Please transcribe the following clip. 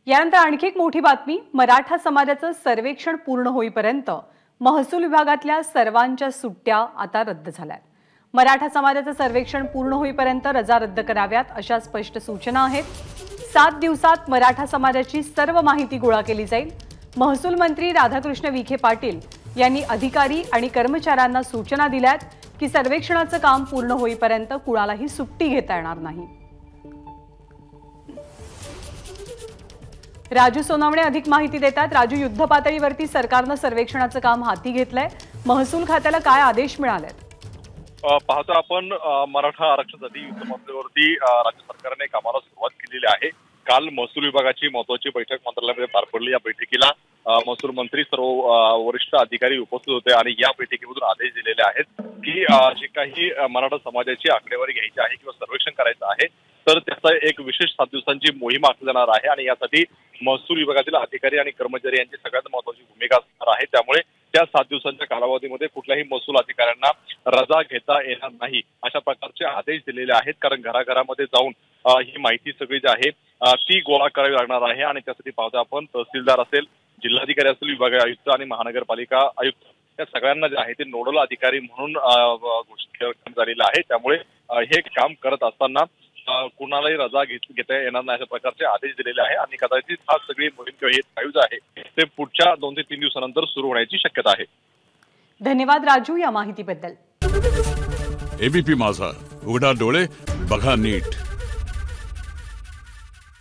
यानंतर आणखी एक मोठी बातमी, मराठा समाजाचं सर्वेक्षण पूर्ण होईपर्यंत महसूल विभागातल्या सर्वांच्या सुट्ट्या आता रद्द झाल्यात। मराठा समाजाचं सर्वेक्षण पूर्ण होईपर्यंत रजा रद्द कराव्यात अशा स्पष्ट सूचना आहेत। 7 दिवसात मराठा समाजाची सर्व माहिती गोळा केली जाईल। महसूल मंत्री राधाकृष्ण विखे पाटील यांनी अधिकारी आणि कर्मचाऱ्यांना सूचना दिल्यात की सर्वेक्षणाचं काम पूर्ण होईपर्यंत कुणालाही सुट्टी घेता येणार नाही। राजू सोनावणे अधिक माहिती देतात। राजू, युद्ध पातळीवरती सरकारने सर्वेक्षणाचं काम हाती घेतलंय, महसूल खात्याला काय आदेश मिळालेत? पाहतो आपण मराठा आरक्षणासाठी युद्ध पातळीवरती राज्य सरकारने कामाला सुरुवात केलेली आहे। काल महसूल विभागाची महत्त्वाची बैठक मंत्रालयामध्ये पार पडली। या बैठकीला महसूल मंत्री, सर्व वरिष्ठ अधिकारी उपस्थित होते आणि या बैठकीमधून आदेश दिलेले आहेत की जे काही मराठा समाजाची आकडेवारी घ्यायची आहे किंवा सर्वेक्षण करायचं आहे तर त्याचा एक विशेष 7 दिवसांची मोहीम आखली जाणार आहे आणि यासाठी महसूल विभागातील अधिकारी आणि कर्मचारी यांची सगळ्यात महत्त्वाची भूमिका असणार आहे। त्यामुळे त्या 7 दिवसांच्या कालावधीमध्ये कुठल्याही महसूल अधिकाऱ्यांना रजा घेता येणार नाही अशा प्रकारचे आदेश दिलेले आहेत। कारण घराघरामध्ये जाऊन ही माहिती सगळी जी आहे ती गोळा करावी लागणार आहे आणि त्यासाठी पाहतो आपण तहसीलदार असेल, जिल्हाधिकारी असतील, विभागीय आयुक्त आणि महानगरपालिका आयुक्त या सगळ्यांना जे आहे ते नोडल अधिकारी म्हणून घोषित करण्यात झालेलं आहे। त्यामुळे हे काम करत असताना कुणालाही रजा घेता येणार नाही अशा प्रकारचे आदेश दिलेले आहे आणि कदाचित हा सगळी मोहीम किंवा हे आयोजन आहे ते पुढच्या 2 ते 3 दिवसानंतर सुरू होण्याची शक्यता आहे। धन्यवाद राजू या माहितीबद्दल। एबीपी माझा, उघडा डोळे बघा नीट।